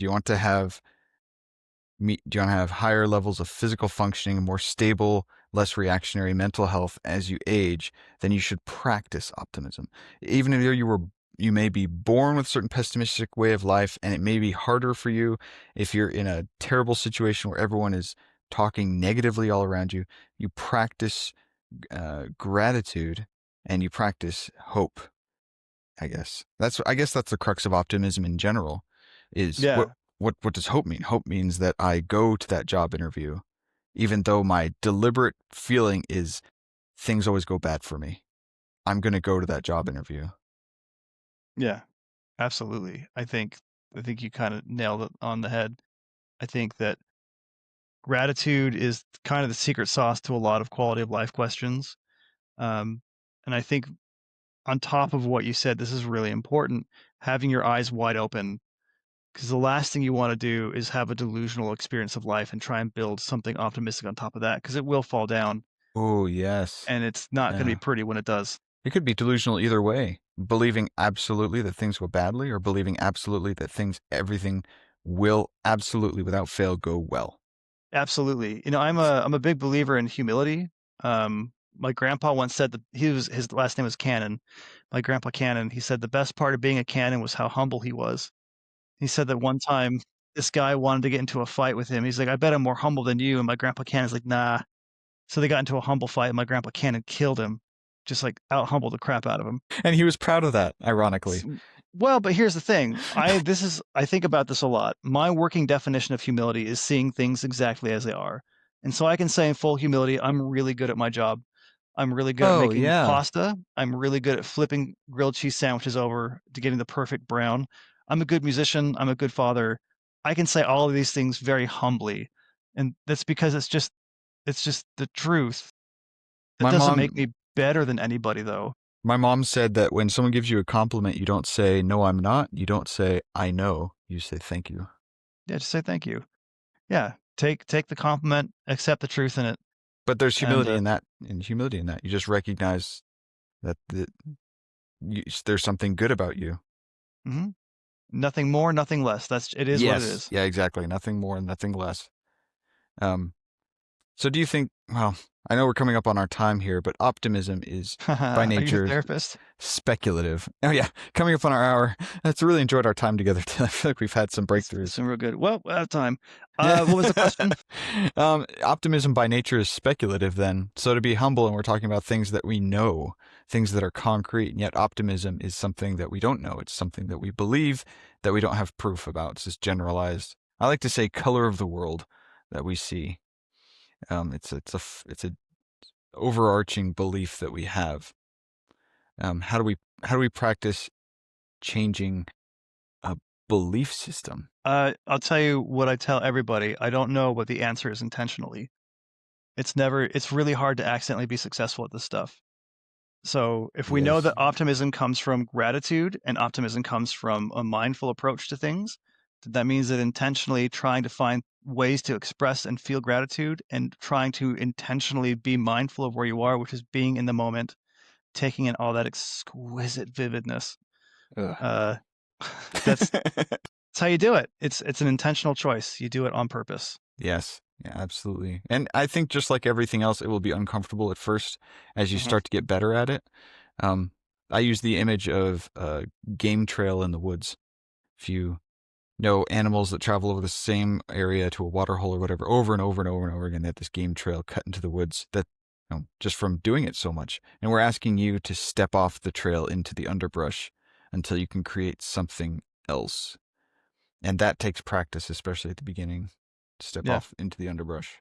Do you want to have do you want to have higher levels of physical functioning and more stable, less reactionary mental health as you age? Then you should practice optimism. Even if you may be born with a certain pessimistic way of life, and it may be harder for you if you're in a terrible situation where everyone is talking negatively all around you. You practice gratitude and you practice hope. I guess that's the crux of optimism in general. Is Yeah, what does hope mean? Hope means that I go to that job interview, even though my deliberate feeling is things always go bad for me. I'm gonna go to that job interview. yeah, absolutely. I think you kind of nailed it on the head. I think that gratitude is kind of the secret sauce to a lot of quality of life questions. Um, and I think on top of what you said, this is really important, having your eyes wide open, because the last thing you want to do is have a delusional experience of life and try and build something optimistic on top of that, because it will fall down Oh yes, and it's not going to be yeah. pretty when it does. It could be delusional either way. Believing absolutely that things go badly, or believing absolutely that everything will absolutely without fail go well. Absolutely. I'm a big believer in humility. My grandpa once said that his last name was Cannon. My grandpa Cannon, he said the best part of being a Cannon was how humble he was. He said that one time this guy wanted to get into a fight with him. He's like, "I bet I'm more humble than you." And my grandpa Cannon's like, "Nah." So they got into a humble fight, and my grandpa Cannon killed him, just like out humbled the crap out of him. And he was proud of that, ironically. Well, but here's the thing. I think about this a lot. My working definition of humility is seeing things exactly as they are. And so I can say in full humility, I'm really good at my job. I'm really good at Oh making yeah, pasta. I'm really good at flipping grilled cheese sandwiches over to getting the perfect brown. I'm a good musician. I'm a good father. I can say all of these things very humbly. And that's because it's just the truth. That my doesn't make mom me better than anybody though. My mom said that when someone gives you a compliment, you don't say, "No, I'm not." You don't say, "I know." You say, "Thank you." Yeah, just say thank you. Yeah. Take the compliment, accept the truth in it. But there's And humility in that, You just recognize that there's something good about you. mhm. Nothing more, nothing less. It is what it Yes. is. Yeah, exactly. Nothing more, nothing less. Um, So do you think, well, I know we're coming up on our time here, but optimism is by Are you a nature therapist? speculative. Oh yeah, coming up on our hour. It's really enjoyed our time together. I feel like we've had some It's breakthroughs. been real good. Well, we're out of time. Yeah. What was the question? Optimism by nature is speculative then. So to be humble, and we're talking about things that we know, things that are concrete, and yet optimism is something that we don't know. It's something that we believe that we don't have proof about. It's just generalized. I like to say color of the world that we see. It's a overarching belief that we have. How do we practice changing a belief system? I'll tell you what I tell everybody. I don't know what the answer is intentionally. It's really hard to accidentally be successful at this stuff. So if we know Yes. that optimism comes from gratitude and optimism comes from a mindful approach to things, that means that intentionally trying to find ways to express and feel gratitude and trying to intentionally be mindful of where you are, which is being in the moment, taking in all that exquisite vividness. Ugh. Uh, that's that's how you do it. It's an intentional choice. You do it on purpose. Yes. Yeah, absolutely. And I think just like everything else, it will be uncomfortable at first as you Mhm. start to get better at it. Um, I use the image of a game trail in the woods. If you know animals that travel over the same area to a water hole or whatever over and over and over and over again, they have this game trail cut into the woods that just from doing it so much. And we're asking you to step off the trail into the underbrush until you can create something else. And that takes practice, especially at the beginning. Step Yeah. off into the underbrush.